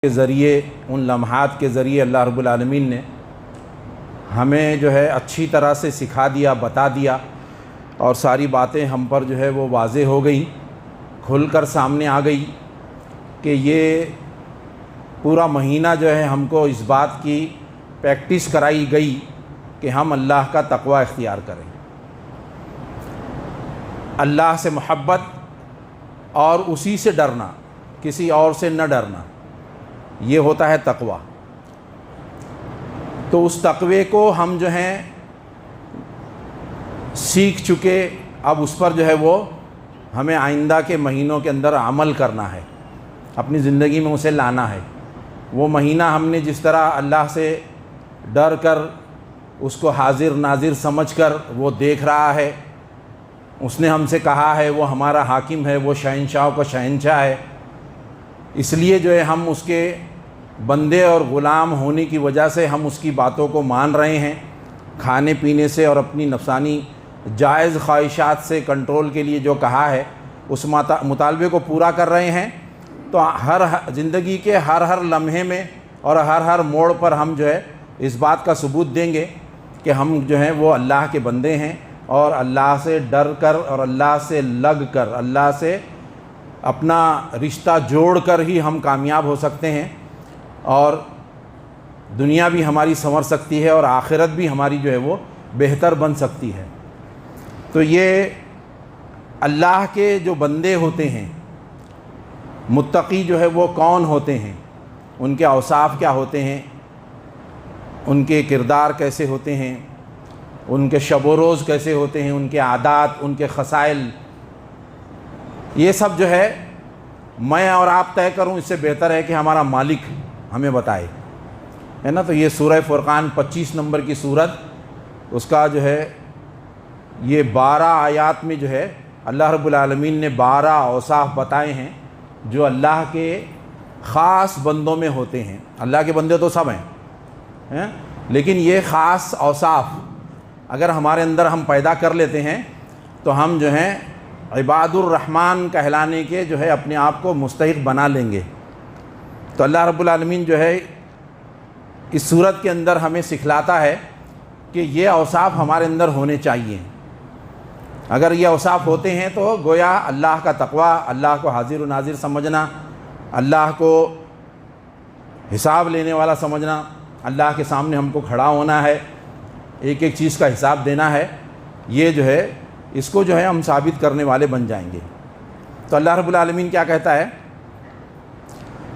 کے ذریعے ان لمحات کے ذریعے اللہ رب العالمین نے ہمیں جو ہے اچھی طرح سے سکھا دیا، بتا دیا، اور ساری باتیں ہم پر جو ہے وہ واضح ہو گئی، کھل کر سامنے آ گئی کہ یہ پورا مہینہ جو ہے ہم کو اس بات کی پریکٹس کرائی گئی کہ ہم اللہ کا تقوی اختیار کریں، اللہ سے محبت اور اسی سے ڈرنا، کسی اور سے نہ ڈرنا، یہ ہوتا ہے تقوی۔ تو اس تقوی کو ہم جو ہیں سیکھ چکے، اب اس پر جو ہے وہ ہمیں آئندہ کے مہینوں کے اندر عمل کرنا ہے، اپنی زندگی میں اسے لانا ہے۔ وہ مہینہ ہم نے جس طرح اللہ سے ڈر کر اس کو حاضر ناظر سمجھ کر وہ دیکھ رہا ہے، اس نے ہم سے کہا ہے وہ ہمارا حاکم ہے، وہ شہنشاہوں کا شہنشاہ ہے، اس لیے جو ہے ہم اس کے بندے اور غلام ہونے کی وجہ سے ہم اس کی باتوں کو مان رہے ہیں، کھانے پینے سے اور اپنی نفسانی جائز خواہشات سے کنٹرول کے لیے جو کہا ہے اس مطالبے کو پورا کر رہے ہیں۔ تو زندگی کے ہر لمحے میں اور ہر موڑ پر ہم جو ہے اس بات کا ثبوت دیں گے کہ ہم جو ہیں وہ اللہ کے بندے ہیں، اور اللہ سے ڈر کر اور اللہ سے لگ کر، اللہ سے اپنا رشتہ جوڑ کر ہی ہم کامیاب ہو سکتے ہیں، اور دنیا بھی ہماری سنور سکتی ہے اور آخرت بھی ہماری جو ہے وہ بہتر بن سکتی ہے۔ تو یہ اللہ کے جو بندے ہوتے ہیں، متقی جو ہے وہ کون ہوتے ہیں، ان کے اوصاف کیا ہوتے ہیں، ان کے کردار کیسے ہوتے ہیں، ان کے شب و روز کیسے ہوتے ہیں، ان کے عادات، ان کے خصائل، یہ سب جو ہے میں اور آپ طے کروں اس سے بہتر ہے کہ ہمارا مالک ہمیں بتائے، ہے نا۔ تو یہ سورہ فرقان 25 نمبر کی سورت، اس کا جو ہے یہ 12 آیات میں جو ہے اللہ رب العالمین نے 12 اوصاف بتائے ہیں جو اللہ کے خاص بندوں میں ہوتے ہیں۔ اللہ کے بندے تو سب ہیں، لیکن یہ خاص اوصاف اگر ہمارے اندر ہم پیدا کر لیتے ہیں تو ہم جو ہیں عباد الرحمن کہلانے کے جو ہے اپنے آپ کو مستحق بنا لیں گے۔ تو اللہ رب العالمین جو ہے اس صورت کے اندر ہمیں سکھلاتا ہے کہ یہ اوصاف ہمارے اندر ہونے چاہیے۔ اگر یہ اوصاف ہوتے ہیں تو گویا اللہ کا تقوی، اللہ کو حاضر و ناظر سمجھنا، اللہ کو حساب لینے والا سمجھنا، اللہ کے سامنے ہم کو کھڑا ہونا ہے، ایک ایک چیز کا حساب دینا ہے، یہ جو ہے اس کو جو ہے ہم ثابت کرنے والے بن جائیں گے۔ تو اللہ رب العالمین کیا کہتا ہے؟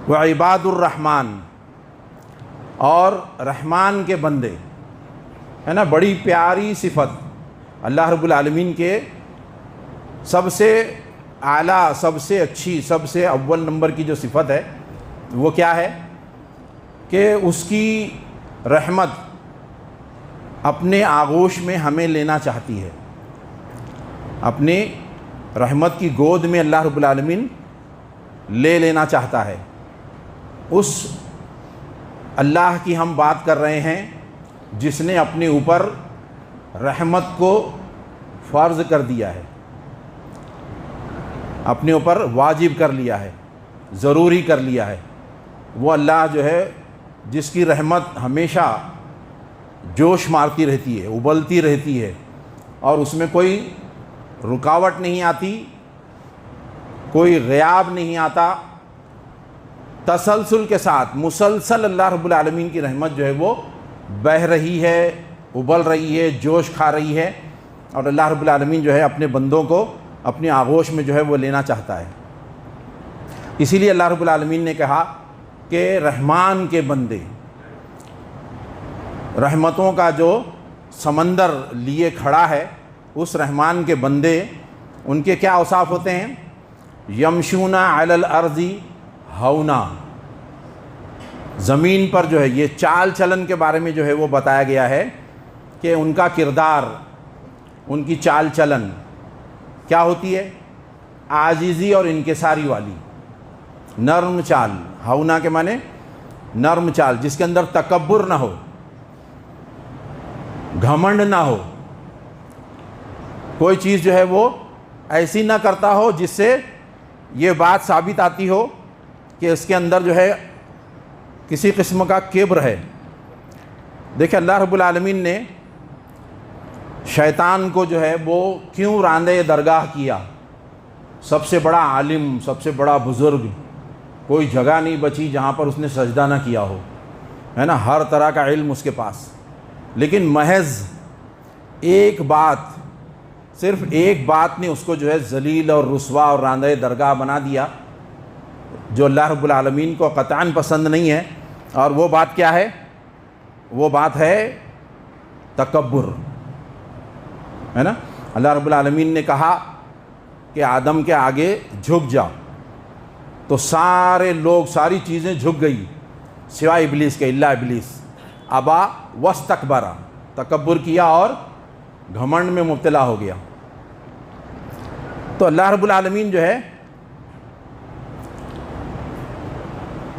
وعباد الرحمن، اور رحمان کے بندے، ہے نا، بڑی پیاری صفت اللہ رب العالمین کے سب سے اعلیٰ، سب سے اچھی، سب سے اول نمبر کی جو صفت ہے وہ کیا ہے کہ اس کی رحمت اپنے آغوش میں ہمیں لینا چاہتی ہے، اپنی رحمت کی گود میں اللہ رب العالمین لے لینا چاہتا ہے۔ اس اللہ کی ہم بات کر رہے ہیں جس نے اپنے اوپر رحمت کو فرض کر دیا ہے، اپنے اوپر واجب کر لیا ہے، ضروری کر لیا ہے۔ وہ اللہ جو ہے جس کی رحمت ہمیشہ جوش مارتی رہتی ہے، ابلتی رہتی ہے، اور اس میں کوئی رکاوٹ نہیں آتی، کوئی غیاب نہیں آتا، تسلسل کے ساتھ مسلسل اللہ رب العالمین کی رحمت جو ہے وہ بہہ رہی ہے، ابل رہی ہے، جوش کھا رہی ہے، اور اللہ رب العالمین جو ہے اپنے بندوں کو اپنے آغوش میں جو ہے وہ لینا چاہتا ہے۔ اسی لیے اللہ رب العالمین نے کہا کہ رحمان کے بندے، رحمتوں کا جو سمندر لیے کھڑا ہے، اس رحمان کے بندے، ان کے کیا اوصاف ہوتے ہیں؟ یمشون علی الارض ہونا، زمین پر جو ہے یہ چال چلن کے بارے میں جو ہے وہ بتایا گیا ہے کہ ان کا کردار، ان کی چال چلن کیا ہوتی ہے؟ عاجزی اور انکساری والی، نرم چال۔ ہونا کے معنی نرم چال، جس کے اندر تکبر نہ ہو، گھمنڈ نہ ہو، کوئی چیز جو ہے وہ ایسی نہ کرتا ہو جس سے یہ بات ثابت آتی ہو کہ اس کے اندر جو ہے کسی قسم کا کبر ہے۔ دیکھیں اللہ رب العالمین نے شیطان کو جو ہے وہ کیوں راندے درگاہ کیا؟ سب سے بڑا عالم، سب سے بڑا بزرگ، کوئی جگہ نہیں بچی جہاں پر اس نے سجدہ نہ کیا ہو، ہے نا، ہر طرح کا علم اس کے پاس، لیکن محض ایک بات، صرف ایک بات نے اس کو جو ہے ذلیل اور رسوا اور راندہ درگاہ بنا دیا، جو اللہ رب العالمین کو قطعاً پسند نہیں ہے۔ اور وہ بات کیا ہے؟ وہ بات ہے تکبر، ہے نا۔ اللہ رب العالمین نے کہا کہ آدم کے آگے جھک جا، تو سارے لوگ، ساری چیزیں جھک گئی سوائے ابلیس کے، الا ابلیس ابا واستکبر، تکبر کیا اور گھمنڈ میں مبتلا ہو گیا۔ تو اللہ رب العالمین جو ہے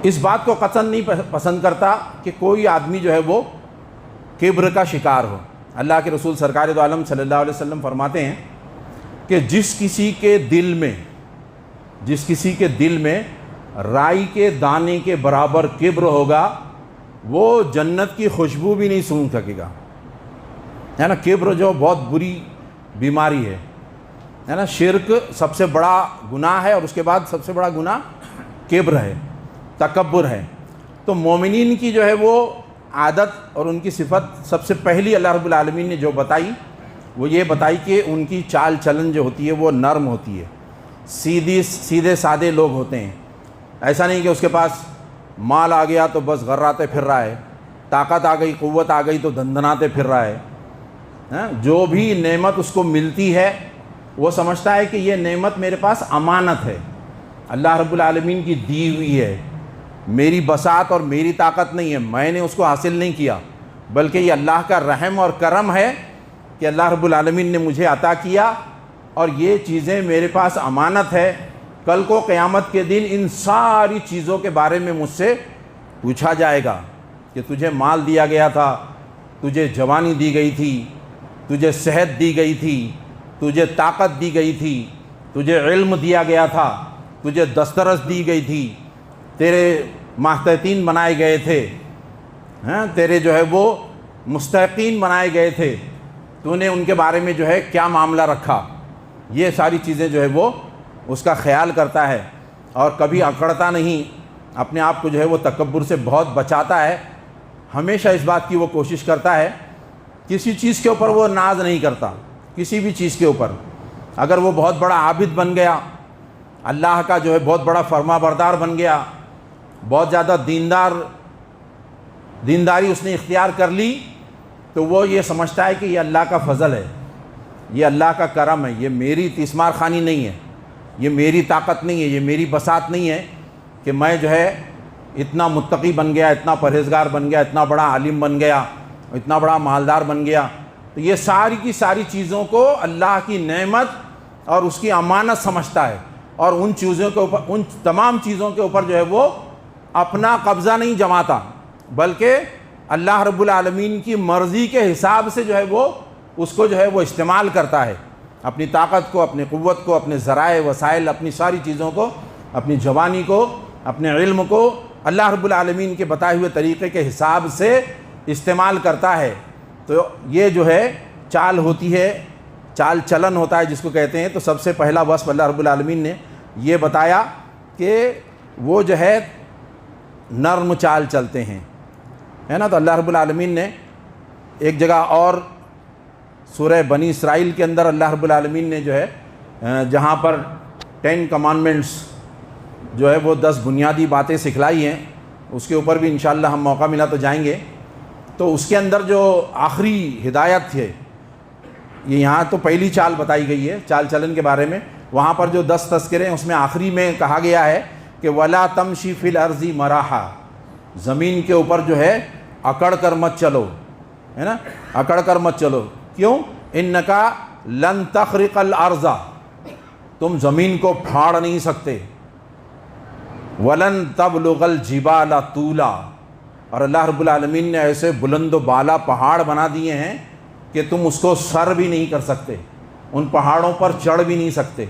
اس بات کو قطعاً نہیں پسند کرتا کہ کوئی آدمی جو ہے وہ کبر کا شکار ہو۔ اللہ کے رسول سرکار دو عالم صلی اللہ علیہ وسلم فرماتے ہیں کہ جس کسی کے دل میں رائی کے دانے کے برابر کبر ہوگا، وہ جنت کی خوشبو بھی نہیں سونگھ سکے گا، ہے نا۔ کبر جو بہت بری بیماری ہے نا۔ شرک سب سے بڑا گناہ ہے، اور اس کے بعد سب سے بڑا گناہ کبر ہے، تکبر ہے۔ تو مومنین کی جو ہے وہ عادت اور ان کی صفت سب سے پہلی اللہ رب العالمین نے جو بتائی وہ یہ بتائی کہ ان کی چال چلن جو ہوتی ہے وہ نرم ہوتی ہے، سیدھے سادے لوگ ہوتے ہیں۔ ایسا نہیں کہ اس کے پاس مال آ گیا تو بس غراتے پھر رہا ہے، طاقت آ گئی، قوت آ گئی تو دندناتے پھر رہا ہے۔ جو بھی نعمت اس کو ملتی ہے وہ سمجھتا ہے کہ یہ نعمت میرے پاس امانت ہے، اللہ رب العالمین کی دی ہوئی ہے، میری بساط اور میری طاقت نہیں ہے، میں نے اس کو حاصل نہیں کیا، بلکہ یہ اللہ کا رحم اور کرم ہے کہ اللہ رب العالمین نے مجھے عطا کیا، اور یہ چیزیں میرے پاس امانت ہے۔ کل کو قیامت کے دن ان ساری چیزوں کے بارے میں مجھ سے پوچھا جائے گا کہ تجھے مال دیا گیا تھا، تجھے جوانی دی گئی تھی، تجھے صحت دی گئی تھی، تجھے طاقت دی گئی تھی، تجھے علم دیا گیا تھا، تجھے دسترس دی گئی تھی، تیرے ماہتین بنائے گئے تھے، تیرے جو ہے وہ مستحقین بنائے گئے تھے، تو نے ان کے بارے میں جو ہے کیا معاملہ رکھا۔ یہ ساری چیزیں جو ہے وہ اس کا خیال کرتا ہے، اور کبھی اکڑتا نہیں، اپنے آپ کو جو ہے وہ تکبر سے بہت بچاتا ہے۔ ہمیشہ اس بات کی وہ کوشش کرتا ہے، کسی چیز کے اوپر وہ ناز نہیں کرتا، کسی بھی چیز کے اوپر۔ اگر وہ بہت بڑا عابد بن گیا، اللہ کا جو ہے بہت بڑا فرما بردار بن گیا، بہت زیادہ دینداری اس نے اختیار کر لی، تو وہ یہ سمجھتا ہے کہ یہ اللہ کا فضل ہے، یہ اللہ کا کرم ہے، یہ میری تیسمار خانی نہیں ہے، یہ میری طاقت نہیں ہے، یہ میری بساط نہیں ہے کہ میں جو ہے اتنا متقی بن گیا، اتنا پرہیزگار بن گیا، اتنا بڑا عالم بن گیا، اتنا بڑا مالدار بن گیا۔ تو یہ ساری کی ساری چیزوں کو اللہ کی نعمت اور اس کی امانت سمجھتا ہے، اور ان چیزوں کے اوپر، ان تمام چیزوں کے اوپر جو ہے وہ اپنا قبضہ نہیں جماتا، بلکہ اللہ رب العالمین کی مرضی کے حساب سے جو ہے وہ اس کو جو ہے وہ استعمال کرتا ہے، اپنی طاقت کو، اپنی قوت کو، اپنے ذرائع وسائل، اپنی ساری چیزوں کو، اپنی جوانی کو، اپنے علم کو اللہ رب العالمین کے بتائے ہوئے طریقے کے حساب سے استعمال کرتا ہے۔ تو یہ جو ہے چال ہوتی ہے، چال چلن ہوتا ہے جس کو کہتے ہیں۔ تو سب سے پہلا وصف اللہ رب العالمین نے یہ بتایا کہ وہ جو ہے نرم چال چلتے ہیں، ہے نا۔ تو اللہ رب العالمین نے ایک جگہ اور سورہ بنی اسرائیل کے اندر اللہ رب العالمین نے جو ہے جہاں پر 10 کمانڈمنٹس جو ہے وہ 10 بنیادی باتیں سکھلائی ہیں، اس کے اوپر بھی انشاءاللہ ہم موقع ملا تو جائیں گے۔ تو اس کے اندر جو آخری ہدایت ہے، یہ یہاں تو پہلی چال بتائی گئی ہے چال چلن کے بارے میں، وہاں پر جو 10 تذکرے ہیں اس میں آخری میں کہا گیا ہے کہ وَلَا تَمْشِ فِي الْأَرْضِ مَرَحًا، زمین کے اوپر جو ہے اکڑ کر مت چلو، ہے نا، اکڑ کر مت چلو۔ کیوں؟ اِنَّكَ لَن تَخْرِقَ الْأَرْضَ، تم زمین کو پھاڑ نہیں سکتے، وَلَن تَبْلُغَ الْجِبَالَ طُولًا، اور اللہ رب العالمین نے ایسے بلند و بالا پہاڑ بنا دیے ہیں کہ تم اس کو سر بھی نہیں کر سکتے، ان پہاڑوں پر چڑھ بھی نہیں سکتے،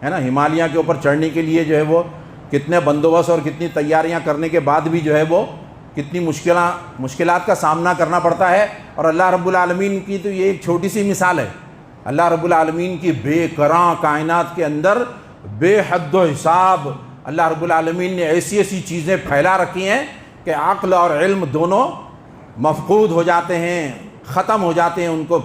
ہے نا۔ ہمالیہ کے اوپر چڑھنے کے لیے جو ہے وہ کتنے بندوبست اور کتنی تیاریاں کرنے کے بعد بھی جو ہے وہ کتنی مشکلات کا سامنا کرنا پڑتا ہے، اور اللہ رب العالمین کی تو یہ ایک چھوٹی سی مثال ہے۔ اللہ رب العالمین کی بے کراں کائنات کے اندر بے حد و حساب اللہ رب العالمین نے ایسی ایسی چیزیں پھیلا رکھی ہیں کہ عقل اور علم دونوں مفقود ہو جاتے ہیں، ختم ہو جاتے ہیں ان کو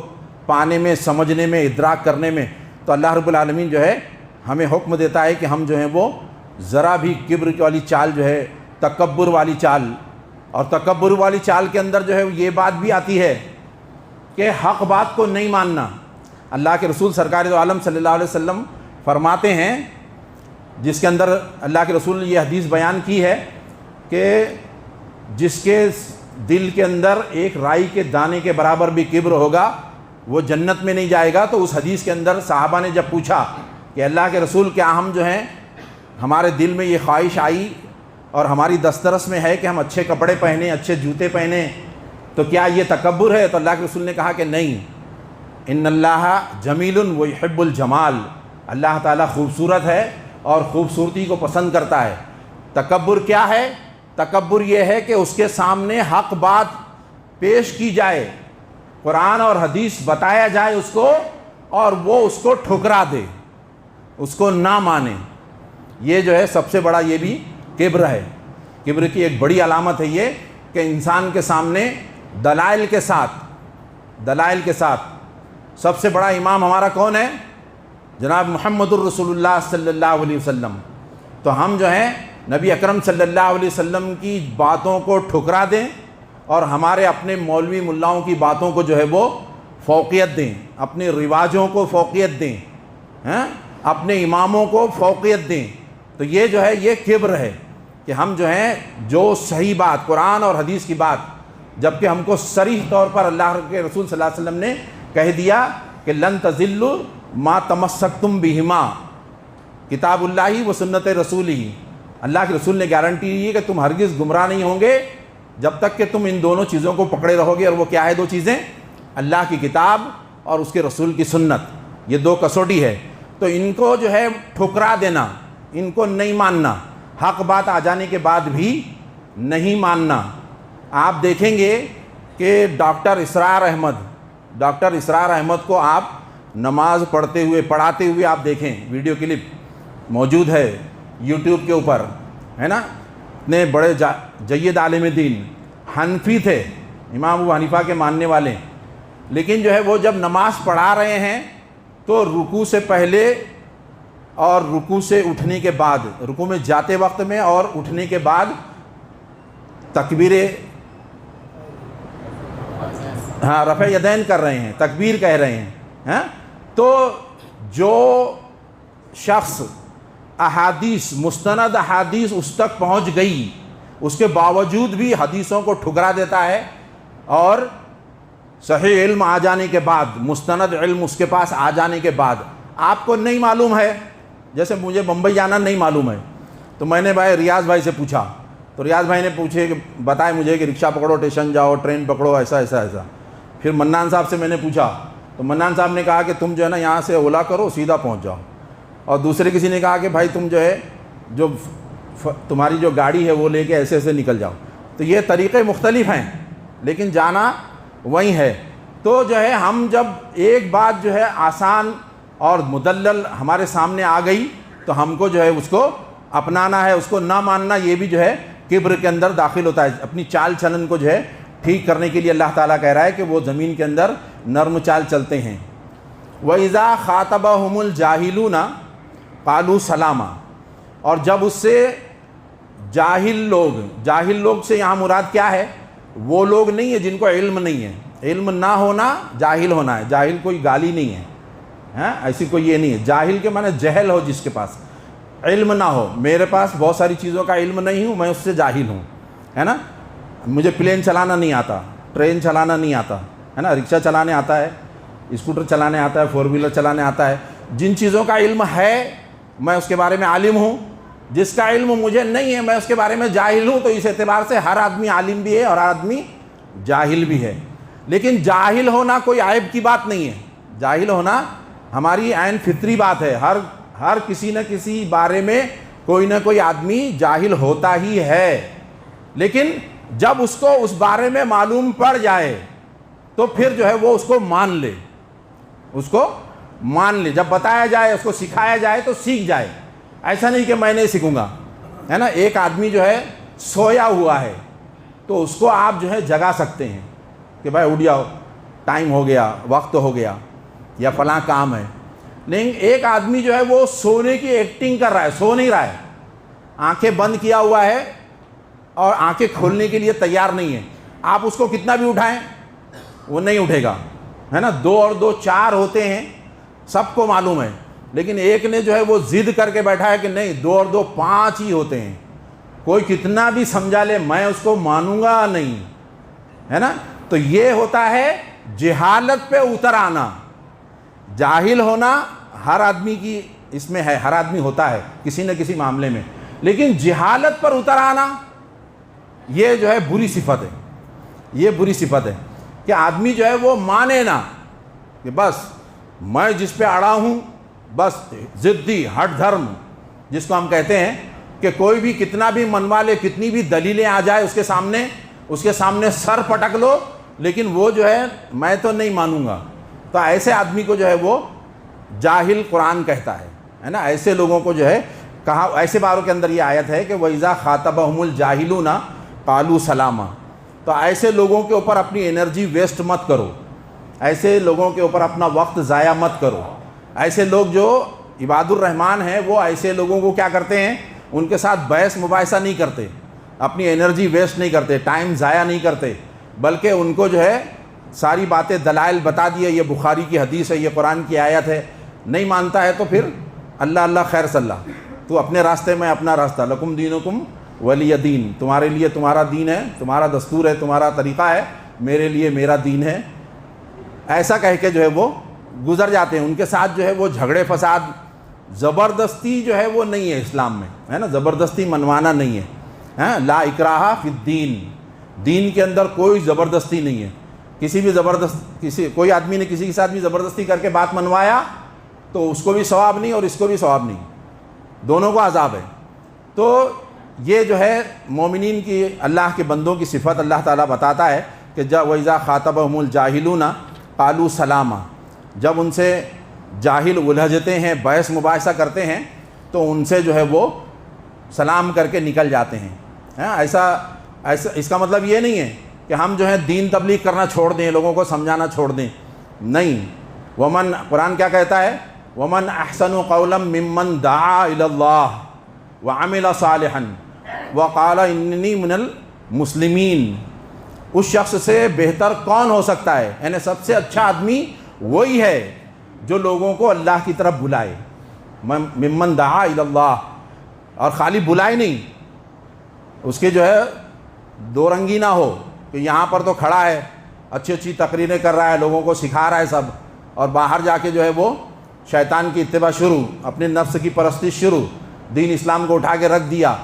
پانے میں، سمجھنے میں، ادراک کرنے میں۔ تو اللہ رب العالمین جو ہے ہمیں حکم دیتا ہے کہ ہم جو ہیں وہ ذرا بھی کبر والی چال جو ہے، تکبر والی چال، اور تکبر والی چال کے اندر جو ہے یہ بات بھی آتی ہے کہ حق بات کو نہیں ماننا۔ اللہ کے رسول سرکار دو عالم صلی اللہ علیہ وسلم فرماتے ہیں، جس کے اندر اللہ کے رسول نے یہ حدیث بیان کی ہے کہ جس کے دل کے اندر ایک رائی کے دانے کے برابر بھی کبر ہوگا وہ جنت میں نہیں جائے گا۔ تو اس حدیث کے اندر صحابہ نے جب پوچھا کہ اللہ کے رسول کیا ہم جو ہیں ہمارے دل میں یہ خواہش آئی اور ہماری دسترس میں ہے کہ ہم اچھے کپڑے پہنیں، اچھے جوتے پہنیں، تو کیا یہ تکبر ہے؟ تو اللہ کے رسول نے کہا کہ نہیں، ان اللہ جمیل و یحب الجمال، اللہ تعالیٰ خوبصورت ہے اور خوبصورتی کو پسند کرتا ہے۔ تکبر کیا ہے؟ تکبر یہ ہے کہ اس کے سامنے حق بات پیش کی جائے، قرآن اور حدیث بتایا جائے اس کو، اور وہ اس کو ٹھکرا دے، اس کو نہ مانے۔ یہ جو ہے سب سے بڑا یہ بھی کبر ہے۔ کبر کی ایک بڑی علامت ہے یہ کہ انسان کے سامنے دلائل کے ساتھ سب سے بڑا امام ہمارا کون ہے؟ جناب محمد الرسول اللہ صلی اللہ علیہ وسلم۔ تو ہم جو ہیں نبی اکرم صلی اللہ علیہ وسلم کی باتوں کو ٹھکرا دیں اور ہمارے اپنے مولوی ملاؤں کی باتوں کو جو ہے وہ فوقیت دیں، اپنے رواجوں کو فوقیت دیں، اپنے اماموں کو فوقیت دیں، تو یہ جو ہے یہ کبر ہے کہ ہم جو ہیں جو صحیح بات قرآن اور حدیث کی بات، جبکہ ہم کو صریح طور پر اللہ کے رسول صلی اللہ علیہ وسلم نے کہہ دیا کہ لن تضلوا ما تمسکتم بہما، کتاب اللہ و سنت رسول ہی، اللہ کے رسول نے گارنٹی دی ہے کہ تم ہرگز گمراہ نہیں ہوں گے جب تک کہ تم ان دونوں چیزوں کو پکڑے رہو گے۔ اور وہ کیا ہے دو چیزیں؟ اللہ کی کتاب اور اس کے رسول کی سنت، یہ دو کسوٹی ہے۔ تو ان کو جو ہے ٹھکرا دینا، ان کو نہیں ماننا، حق بات آ جانے کے بعد بھی نہیں ماننا۔ آپ دیکھیں گے کہ ڈاکٹر اسرار احمد کو آپ نماز پڑھاتے ہوئے آپ دیکھیں، ویڈیو کلپ موجود ہے یوٹیوب کے اوپر، ہے نا؟ اتنے بڑے جید عالم دین، حنفی تھے، امام ابو حنیفہ کے ماننے والے، لیکن جو ہے وہ جب نماز پڑھا رہے ہیں تو رکوع سے پہلے اور رکوع سے اٹھنے کے بعد، رکوع میں جاتے وقت میں اور اٹھنے کے بعد تکبیر رفع یدین کر رہے ہیں، تکبیر کہہ رہے ہیں۔ تو جو شخص مستند احادیث اس تک پہنچ گئی، اس کے باوجود بھی حدیثوں کو ٹھکرا دیتا ہے، اور صحیح علم آ جانے کے بعد، مستند علم اس کے پاس آ جانے کے بعد آپ کو نہیں معلوم ہے، جیسے مجھے بمبئی جانا نہیں معلوم ہے، تو میں نے ریاض بھائی سے پوچھا، تو ریاض بھائی نے پوچھے کہ بتائے مجھے کہ رکشہ پکڑو، اسٹیشن جاؤ، ٹرین پکڑو، ایسا ایسا ایسا۔ پھر منان صاحب سے میں نے پوچھا، تو منان صاحب نے کہا کہ تم جو ہے نا یہاں سے اولا کرو، سیدھا پہنچ جاؤ۔ اور دوسرے کسی نے کہا کہ بھائی تم جو ہے جو تمہاری جو گاڑی ہے وہ لے کے ایسے ایسے نکل جاؤ۔ تو یہ طریقے مختلف ہیں لیکن جانا وہی ہے۔ تو جو ہے ہم جب ایک بات جو ہے آسان اور مدلل ہمارے سامنے آ گئی تو ہم کو جو ہے اس کو اپنانا ہے، اس کو نہ ماننا، یہ بھی جو ہے کبر کے اندر داخل ہوتا ہے۔ اپنی چال چلن کو جو ہے ٹھیک کرنے کے لیے اللہ تعالیٰ کہہ رہا ہے کہ وہ زمین کے اندر نرم چال چلتے ہیں۔ وَإِذَا خَاطَبَهُمُ الْجَاهِلُونَ قَالُوا سَلَامًا، اور جب اس سے جاہل لوگ سے یہاں مراد کیا ہے؟ وہ لوگ نہیں ہے جن کو علم نہیں ہے، علم نہ ہونا جاہل ہونا ہے، جاہل کوئی گالی نہیں ہے، ایسی کوئی یہ نہیں ہے۔ جاہل کے معنی جہل ہو، جس کے پاس علم نہ ہو۔ میرے پاس بہت ساری چیزوں کا علم نہیں ہوں، میں اس سے جاہل ہوں، ہے نا؟ مجھے پلین چلانا نہیں آتا، ٹرین چلانا نہیں آتا، ہے نا؟ رکشہ چلانے آتا ہے، اسکوٹر چلانے آتا ہے، 4 ویلر چلانے آتا ہے۔ جن چیزوں کا علم ہے میں اس کے بارے میں عالم ہوں، جس کا علم مجھے نہیں ہے میں اس کے بارے میں جاہل ہوں۔ تو اس اعتبار سے ہر آدمی عالم بھی ہے اور ہر آدمی جاہل بھی ہے۔ لیکن جاہل ہونا کوئی عیب کی بات نہیں ہے، جاہل ہونا ہماری عین فطری بات ہے۔ ہر کسی نہ کسی بارے میں کوئی نہ کوئی آدمی جاہل ہوتا ہی ہے، لیکن جب اس کو اس بارے میں معلوم پڑ جائے تو پھر جو ہے وہ اس کو مان لے، اس کو مان لے، جب بتایا جائے، اس کو سکھایا جائے تو سیکھ جائے. ایسا نہیں کہ میں نہیں سیکھوں گا، ہے نا. ایک آدمی جو ہے سویا ہوا ہے تو اس کو آپ جو ہے جگا سکتے ہیں کہ بھائی اٹھ جاؤ، ٹائم ہو گیا، وقت ہو گیا، یا فلاں کام ہے. لیکن ایک آدمی جو ہے وہ سونے کی ایکٹنگ کر رہا ہے، سو نہیں رہا ہے، آنکھیں بند کیا ہوا ہے اور آنکھیں کھولنے کے لیے تیار نہیں ہے. آپ اس کو کتنا بھی اٹھائیں وہ نہیں اٹھے گا، ہے نا. 2 اور 2 4 ہوتے ہیں، سب کو معلوم ہے. لیکن ایک نے جو ہے وہ ضد کر کے بیٹھا ہے کہ نہیں 2 اور 2 5 ہی ہوتے ہیں. کوئی کتنا بھی سمجھا لے میں اس کو مانوں گا نہیں، ہے نا. تو یہ ہوتا ہے جہالت پہ اتر آنا. جاہل ہونا ہر آدمی کی اس میں ہے، ہر آدمی ہوتا ہے کسی نہ کسی معاملے میں. لیکن جہالت پر اتر آنا یہ جو ہے بری صفت ہے. یہ بری صفت ہے کہ آدمی جو ہے وہ مانے نا کہ بس میں جس پہ اڑا ہوں، بس ضدی ہٹ دھرم جس کو ہم کہتے ہیں، کہ کوئی بھی کتنا بھی منوا لے، کتنی بھی دلیلیں آ جائے اس کے سامنے سر پٹک لو، لیکن وہ جو ہے میں تو نہیں مانوں گا. تو ایسے آدمی کو جو ہے وہ جاہل قرآن کہتا ہے نا. ایسے لوگوں کو جو ہے کہا، ایسے باروں کے اندر یہ آیت ہے کہ وَإِذَا خَاطَبَهُمُ الْجَاهِلُونَ قَالُوا سَلَامًا. تو ایسے لوگوں کے اوپر اپنی انرجی ویسٹ مت کرو، ایسے لوگوں کے اوپر اپنا وقت ضائع مت کرو. ایسے لوگ جو عباد الرحمن ہیں وہ ایسے لوگوں کو کیا کرتے ہیں، ان کے ساتھ بحث مباحثہ نہیں کرتے، اپنی انرجی ویسٹ نہیں کرتے، ٹائم ضائع نہیں کرتے، بلکہ ان کو جو ہے ساری باتیں دلائل بتا دیے، یہ بخاری کی حدیث ہے، یہ قرآن کی آیت ہے. نہیں مانتا ہے تو پھر اللہ اللہ خیر صلی اللہ، تو اپنے راستے میں اپنا راستہ، لکم دینکم ولی دین، تمہارے لیے تمہارا دین ہے، تمہارا دستور ہے، تمہارا طریقہ ہے، میرے لیے میرا دین ہے. ایسا کہہ کے جو ہے وہ گزر جاتے ہیں. ان کے ساتھ جو ہے وہ جھگڑے فساد، زبردستی جو ہے وہ نہیں ہے اسلام میں، ہے نا. زبردستی منوانا نہیں ہے، لا اکراہ فی الدین، دین کے اندر کوئی زبردستی نہیں ہے. کوئی آدمی نے کسی کے ساتھ بھی زبردستی کر کے بات منوایا تو اس کو بھی ثواب نہیں اور اس کو بھی ثواب نہیں، دونوں کو عذاب ہے. تو یہ جو ہے مومنین کی، اللہ کے بندوں کی صفت اللہ تعالیٰ بتاتا ہے کہ وَإِذَا خَاطَبَهُمُ الْجَاهِلُونَ قَالُوا سَلَامًا. جب ان سے جاہل الجھتے ہیں، بحث مباحثہ کرتے ہیں تو ان سے جو ہے وہ سلام کر کے نکل جاتے ہیں. ایسا اس کا مطلب یہ نہیں ہے کہ ہم جو ہے دین تبلیغ کرنا چھوڑ دیں، لوگوں کو سمجھانا چھوڑ دیں، نہیں. ومن، قرآن کیا کہتا ہے، ومن احسن قولا ممن دعا الی اللہ وعمل صالحا وقال اننی من المسلمین. اس شخص سے بہتر کون ہو سکتا ہے، یعنی سب سے اچھا آدمی وہی ہے جو لوگوں کو اللہ کی طرف بلائے. ممن دعا الی اللہ، اور خالی بلائے نہیں، اس کے جو ہے دو رنگی نہ ہو کہ یہاں پر تو کھڑا ہے، اچھی اچھی تقریریں کر رہا ہے، لوگوں کو سکھا رہا ہے سب، اور باہر جا کے جو ہے وہ شیطان کی اتباع شروع، اپنے نفس کی پرستش شروع، دین اسلام کو اٹھا کے رکھ دیا،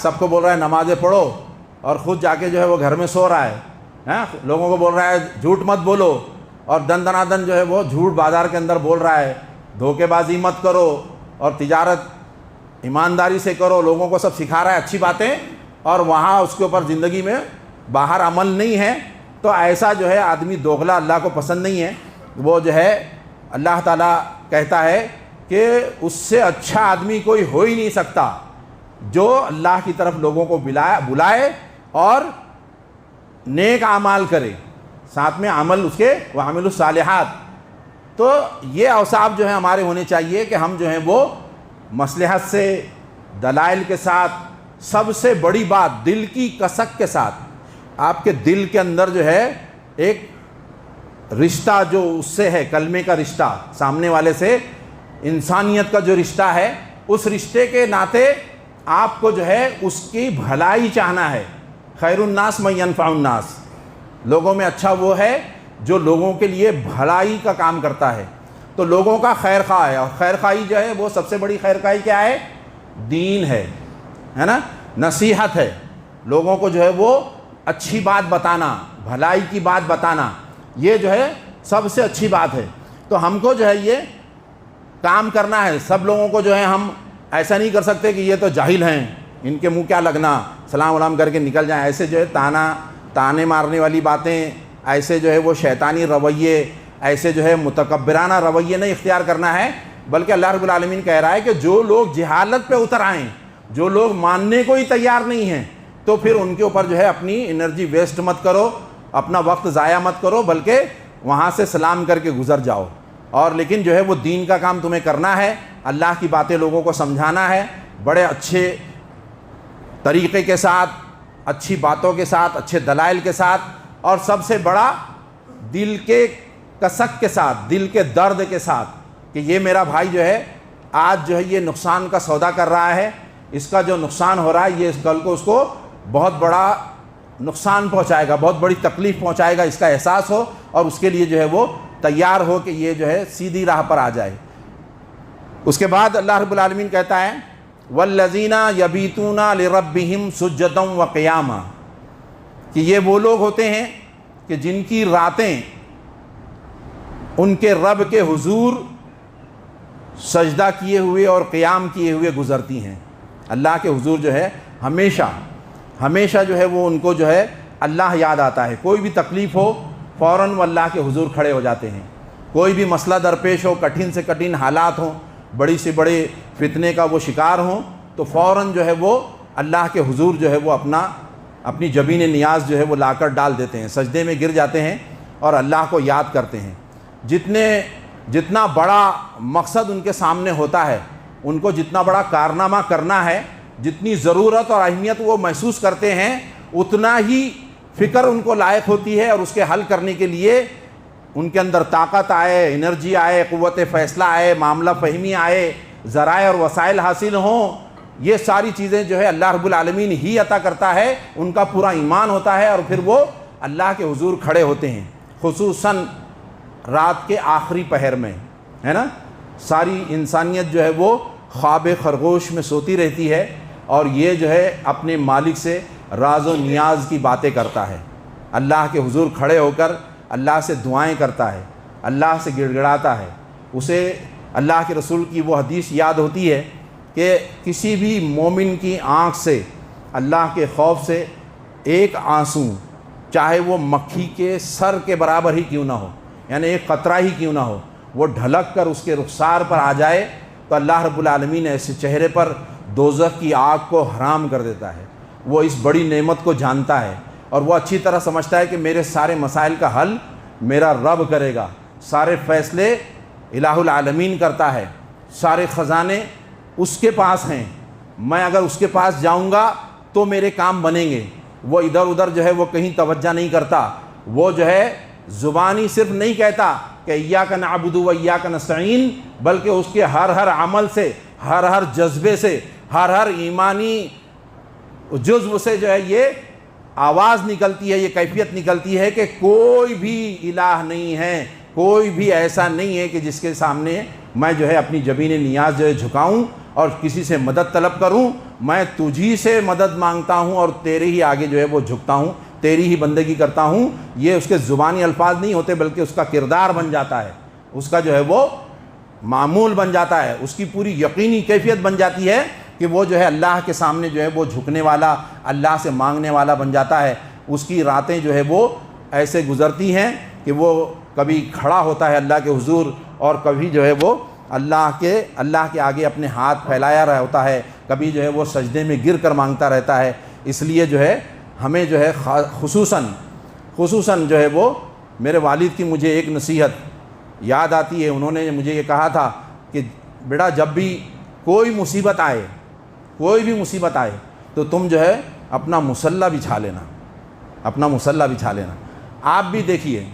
سب کو بول رہا ہے نمازیں پڑھو، اور خود جا کے جو ہے وہ گھر میں سو رہا ہے، لوگوں کو بول رہا ہے جھوٹ مت بولو، اور دن دنادن جو ہے وہ جھوٹ بازار کے اندر بول رہا ہے، دھوکے بازی مت کرو اور تجارت ایمانداری سے کرو، لوگوں کو سب سکھا رہا ہے اچھی باتیں، اور وہاں اس کے اوپر زندگی میں باہر عمل نہیں ہے. تو ایسا جو ہے آدمی دوغلا اللہ کو پسند نہیں ہے. وہ جو ہے اللہ تعالیٰ کہتا ہے کہ اس سے اچھا آدمی کوئی ہو ہی نہیں سکتا جو اللہ کی طرف لوگوں کو بلائے اور نیک اعمال کرے، ساتھ میں عمل اس کے وعمل الصالحات. تو یہ اوصاف جو ہے ہمارے ہونے چاہیے کہ ہم جو ہیں وہ مصلحت سے، دلائل کے ساتھ، سب سے بڑی بات دل کی کسک کے ساتھ. آپ کے دل کے اندر جو ہے ایک رشتہ جو اس سے ہے، کلمے کا رشتہ سامنے والے سے، انسانیت کا جو رشتہ ہے، اس رشتے کے ناطے آپ کو جو ہے اس کی بھلائی چاہنا ہے. خیر الناس من ینفع الناس، لوگوں میں اچھا وہ ہے جو لوگوں کے لیے بھلائی کا کام کرتا ہے. تو لوگوں کا خیر خواہ ہے، اور خیر خواہی جو ہے وہ سب سے بڑی خیر خواہی کیا ہے، دین ہے نا، نصیحت ہے. لوگوں کو جو ہے وہ اچھی بات بتانا، بھلائی کی بات بتانا، یہ جو ہے سب سے اچھی بات ہے. تو ہم کو جو ہے یہ کام کرنا ہے. سب لوگوں کو جو ہے ہم ایسا نہیں کر سکتے کہ یہ تو جاہل ہیں، ان کے منہ کیا لگنا، سلام ولام کر کے نکل جائیں. ایسے جو ہے تانے مارنے والی باتیں، ایسے جو ہے وہ شیطانی رویے، ایسے جو ہے متکبرانہ رویے نہیں اختیار کرنا ہے، بلکہ اللہ رب العالمین کہہ رہا ہے کہ جو لوگ جہالت پہ اتر آئیں، جو لوگ ماننے کو ہی تیار نہیں ہیں، تو پھر ان کے اوپر جو ہے اپنی انرجی ویسٹ مت کرو، اپنا وقت ضائع مت کرو، بلکہ وہاں سے سلام کر کے گزر جاؤ. اور لیکن جو ہے وہ دین کا کام تمہیں کرنا ہے، اللہ کی باتیں لوگوں کو سمجھانا ہے، بڑے اچھے طریقے کے ساتھ، اچھی باتوں کے ساتھ، اچھے دلائل کے ساتھ، اور سب سے بڑا دل کے کسک کے ساتھ، دل کے درد کے ساتھ، کہ یہ میرا بھائی جو ہے آج جو ہے یہ نقصان کا سودا کر رہا ہے، اس کا جو نقصان ہو رہا ہے یہ کل کو اس کو بہت بڑا نقصان پہنچائے گا، بہت بڑی تکلیف پہنچائے گا، اس کا احساس ہو اور اس کے لیے جو ہے وہ تیار ہو کہ یہ جو ہے سیدھی راہ پر آ جائے. اس کے بعد اللہ رب العالمین کہتا ہے وَالَّذِينَ يَبِيتُونَ لِرَبِّهِمْ سُجَّدًا وَقِيَامًا، کہ یہ وہ لوگ ہوتے ہیں کہ جن کی راتیں ان کے رب کے حضور سجدہ کیے ہوئے اور قیام کیے ہوئے گزرتی ہیں. اللہ کے حضور جو ہے ہمیشہ جو ہے وہ ان کو جو ہے اللہ یاد آتا ہے. کوئی بھی تکلیف ہو فوراً وہ اللہ کے حضور کھڑے ہو جاتے ہیں. کوئی بھی مسئلہ درپیش ہو، کٹھن سے کٹھن حالات ہوں، بڑی سے بڑے فتنے کا وہ شکار ہوں، تو فوراً جو ہے وہ اللہ کے حضور جو ہے وہ اپنی جبین نیاز جو ہے وہ لا کر ڈال دیتے ہیں، سجدے میں گر جاتے ہیں اور اللہ کو یاد کرتے ہیں. جتنا بڑا مقصد ان کے سامنے ہوتا ہے، ان کو جتنا بڑا کارنامہ کرنا ہے، جتنی ضرورت اور اہمیت وہ محسوس کرتے ہیں، اتنا ہی فکر ان کو لائق ہوتی ہے، اور اس کے حل کرنے کے لیے ان کے اندر طاقت آئے، انرجی آئے، قوت فیصلہ آئے، معاملہ فہمی آئے، ذرائع اور وسائل حاصل ہوں. یہ ساری چیزیں جو ہے اللہ رب العالمین ہی عطا کرتا ہے. ان کا پورا ایمان ہوتا ہے اور پھر وہ اللہ کے حضور کھڑے ہوتے ہیں، خصوصاً رات کے آخری پہر میں، ہے نا. ساری انسانیت جو ہے وہ خواب خرگوش میں سوتی رہتی ہے، اور یہ جو ہے اپنے مالک سے راز و نیاز کی باتیں کرتا ہے. اللہ کے حضور کھڑے ہو کر اللہ سے دعائیں کرتا ہے، اللہ سے گڑ گڑاتا ہے. اسے اللہ کے رسول کی وہ حدیث یاد ہوتی ہے کہ کسی بھی مومن کی آنکھ سے اللہ کے خوف سے ایک آنسو، چاہے وہ مکھی کے سر کے برابر ہی کیوں نہ ہو، یعنی ایک قطرہ ہی کیوں نہ ہو، وہ ڈھلک کر اس کے رخسار پر آ جائے، تو اللہ رب العالمین ایسے چہرے پر دوزخ کی آگ کو حرام کر دیتا ہے. وہ اس بڑی نعمت کو جانتا ہے، اور وہ اچھی طرح سمجھتا ہے کہ میرے سارے مسائل کا حل میرا رب کرے گا، سارے فیصلے الہ العالمین کرتا ہے، سارے خزانے اس کے پاس ہیں، میں اگر اس کے پاس جاؤں گا تو میرے کام بنیں گے. وہ ادھر ادھر جو ہے وہ کہیں توجہ نہیں کرتا. وہ جو ہے زبانی صرف نہیں کہتا کہ ایاک نعبد و ایاک نستعین، بلکہ اس کے ہر عمل سے، ہر جذبے سے، ہر ایمانی جزو سے جو ہے یہ آواز نکلتی ہے، یہ کیفیت نکلتی ہے کہ کوئی بھی الہ نہیں ہے، کوئی بھی ایسا نہیں ہے کہ جس کے سامنے میں جو ہے اپنی جبین نیاز جو ہے جھکاؤں اور کسی سے مدد طلب کروں. میں تجھی سے مدد مانگتا ہوں اور تیرے ہی آگے جو ہے وہ جھکتا ہوں، تیری ہی بندگی کرتا ہوں. یہ اس کے زبانی الفاظ نہیں ہوتے، بلکہ اس کا کردار بن جاتا ہے، اس کا جو ہے وہ معمول بن جاتا ہے، اس کی پوری یقینی کیفیت بن جاتی ہے کہ وہ جو ہے اللہ کے سامنے جو ہے وہ جھکنے والا، اللہ سے مانگنے والا بن جاتا ہے. اس کی راتیں جو ہے وہ ایسے گزرتی ہیں کہ وہ کبھی کھڑا ہوتا ہے اللہ کے حضور، اور کبھی جو ہے وہ اللہ کے آگے اپنے ہاتھ پھیلایا رہا ہوتا ہے، کبھی جو ہے وہ سجدے میں گر کر مانگتا رہتا ہے. اس لیے جو ہے ہمیں جو ہے خصوصاً جو ہے وہ میرے والد کی مجھے ایک نصیحت یاد آتی ہے. انہوں نے مجھے یہ کہا تھا کہ بیٹا جب بھی کوئی بھی مصیبت آئے تو تم جو ہے اپنا مصلی بچھا لینا. آپ بھی دیکھیے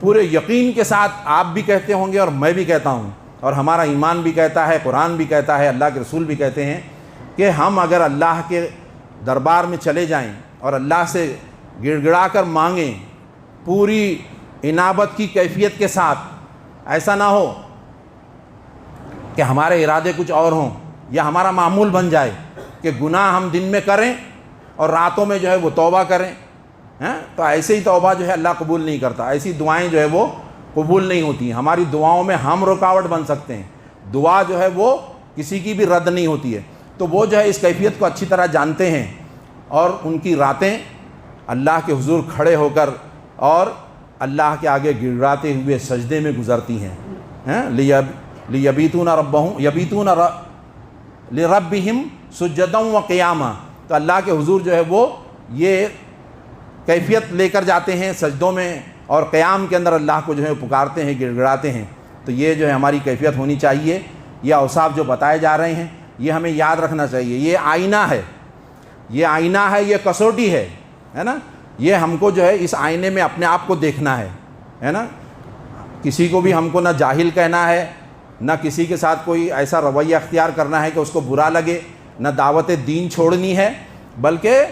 پورے یقین کے ساتھ آپ بھی کہتے ہوں گے اور میں بھی کہتا ہوں، اور ہمارا ایمان بھی کہتا ہے، قرآن بھی کہتا ہے، اللہ کے رسول بھی کہتے ہیں کہ ہم اگر اللہ کے دربار میں چلے جائیں اور اللہ سے گڑ گڑا کر مانگیں پوری انابت کی کیفیت کے ساتھ، ایسا نہ ہو کہ ہمارے ارادے کچھ اور ہوں، یا ہمارا معمول بن جائے کہ گناہ ہم دن میں کریں اور راتوں میں جو ہے وہ توبہ کریں. تو ایسے ہی توبہ جو ہے اللہ قبول نہیں کرتا، ایسی دعائیں جو ہے وہ قبول نہیں ہوتی ہیں. ہماری دعاؤں میں ہم رکاوٹ بن سکتے ہیں. دعا جو ہے وہ کسی کی بھی رد نہیں ہوتی ہے. تو وہ جو ہے اس کیفیت کو اچھی طرح جانتے ہیں، اور ان کی راتیں اللہ کے حضور کھڑے ہو کر اور اللہ کے آگے گڑگڑاتے ہوئے سجدے میں گزرتی ہیں، لیبیتون لربہم سجدا و قیاما۔ تو اللہ کے حضور جو ہے وہ یہ کیفیت لے کر جاتے ہیں سجدوں میں، اور قیام کے اندر اللہ کو جو ہے پکارتے ہیں، گڑ گڑاتے ہیں۔ تو یہ جو ہے ہماری کیفیت ہونی چاہیے۔ یہ اوصاف جو بتائے جا رہے ہیں یہ ہمیں یاد رکھنا چاہیے۔ یہ آئینہ ہے، یہ آئینہ ہے، یہ کسوٹی ہے نا۔ یہ ہم کو جو ہے اس آئینے میں اپنے آپ کو دیکھنا ہے نا۔ کسی کو بھی ہم کو نہ جاہل کہنا ہے، نہ کسی کے ساتھ کوئی ایسا رویہ اختیار کرنا ہے کہ اس کو برا لگے، نہ دعوت دین چھوڑنی ہے، بلکہ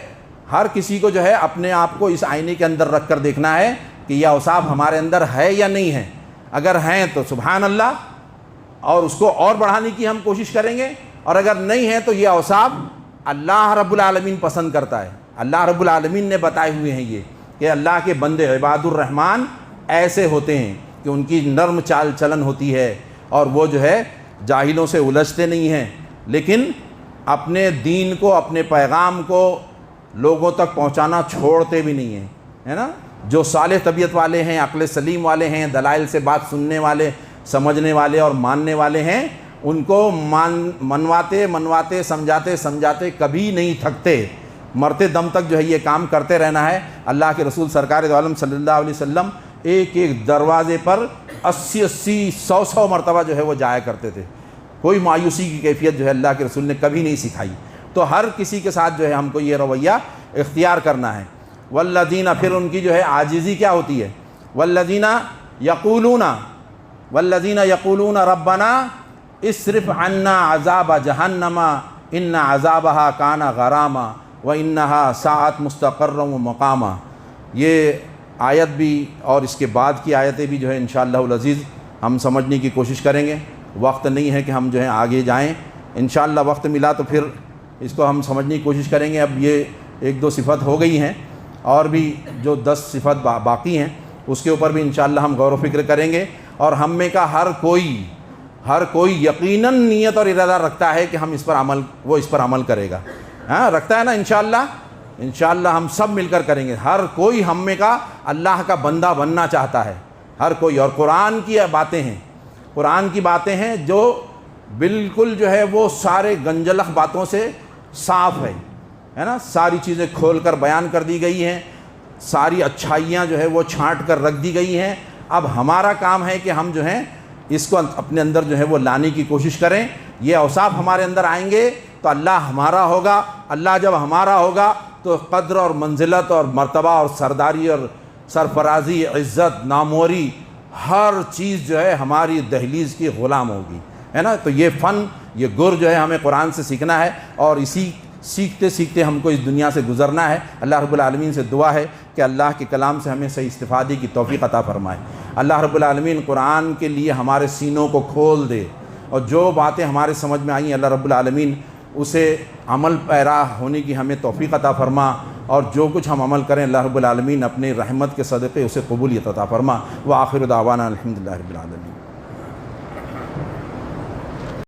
ہر کسی کو جو ہے اپنے آپ کو اس آئینے کے اندر رکھ کر دیکھنا ہے کہ یہ اوصاف ہمارے اندر ہے یا نہیں ہے۔ اگر ہیں تو سبحان اللہ، اور اس کو اور بڑھانے کی ہم کوشش کریں گے، اور اگر نہیں ہے تو یہ اوصاف اللہ رب العالمین پسند کرتا ہے۔ اللہ رب العالمین نے بتائے ہوئے ہیں یہ کہ اللہ کے بندے عباد الرحمن ایسے ہوتے ہیں کہ ان کی نرم چال چلن ہوتی ہے، اور وہ جو ہے جاہلوں سے الجھتے نہیں ہیں، لیکن اپنے دین کو، اپنے پیغام کو لوگوں تک پہنچانا چھوڑتے بھی نہیں ہیں، ہے نا۔ جو صالح طبیعت والے ہیں، عقل سلیم والے ہیں، دلائل سے بات سننے والے، سمجھنے والے اور ماننے والے ہیں، ان کو منواتے سمجھاتے کبھی نہیں تھکتے، مرتے دم تک جو ہے یہ کام کرتے رہنا ہے۔ اللہ کے رسول سرکار دو عالم صلی اللہ علیہ وسلم ایک دروازے پر 80 مرتبہ جو ہے وہ جایا کرتے تھے۔ کوئی مایوسی کی کیفیت جو ہے اللہ کے رسول نے کبھی نہیں سکھائی۔ تو ہر کسی کے ساتھ جو ہے ہم کو یہ رویہ اختیار کرنا ہے۔ والذین، پھر ان کی جو ہے عاجزی کیا ہوتی ہے، والذین یقولون ربنا اصرف عنا عذاب جہنم ان عذابها کان غراما وانها ساءت مستقرا ومقاما۔ یہ آیت بھی اور اس کے بعد کی آیتیں بھی جو ہے انشاءاللہ العزیز ہم سمجھنے کی کوشش کریں گے۔ وقت نہیں ہے کہ ہم جو ہے آگے جائیں، انشاءاللہ وقت ملا تو پھر اس کو ہم سمجھنے کی کوشش کریں گے۔ اب یہ 1-2 صفت ہو گئی ہیں، اور بھی جو 10 صفت باقی ہیں اس کے اوپر بھی انشاءاللہ ہم غور و فکر کریں گے۔ اور ہم میں کا ہر کوئی یقیناً نیت اور ارادہ رکھتا ہے کہ ہم اس پر عمل کرے گا، ہاں رکھتا ہے نا۔ انشاءاللہ ہم سب مل کر کریں گے۔ ہر کوئی ہم میں کا اللہ کا بندہ بننا چاہتا ہے، ہر کوئی۔ اور قرآن کی باتیں ہیں جو بالکل جو ہے وہ سارے گنجلخ باتوں سے صاف ہے نا۔ ساری چیزیں کھول کر بیان کر دی گئی ہیں، ساری اچھائیاں جو ہے وہ چھانٹ کر رکھ دی گئی ہیں۔ اب ہمارا کام ہے کہ ہم جو ہیں اس کو اپنے اندر جو ہے وہ لانے کی کوشش کریں۔ یہ اوصاف ہمارے اندر آئیں گے تو اللہ ہمارا ہوگا۔ اللہ جب ہمارا ہوگا تو قدر اور منزلت اور مرتبہ اور سرداری اور سرفرازی، عزت، ناموری، ہر چیز جو ہے ہماری دہلیز کی غلام ہوگی، ہے نا۔ تو یہ فن، یہ گر جو ہے ہمیں قرآن سے سیکھنا ہے، اور اسی سیکھتے سیکھتے ہم کو اس دنیا سے گزرنا ہے۔ اللہ رب العالمین سے دعا ہے کہ اللہ کے کلام سے ہمیں صحیح استفادے کی توفیق عطا فرمائے۔ اللہ رب العالمین قرآن کے لیے ہمارے سینوں کو کھول دے، اور جو باتیں ہمارے سمجھ میں آئیں اللہ رب العالمین اسے عمل پیرا ہونے کی ہمیں توفیق عطا فرما، اور جو کچھ ہم عمل کریں اللہ رب العالمین اپنے رحمت کے صدقے اسے قبولیت عطا فرما۔ وآخر دعوانا الحمدللہ رب العالمین۔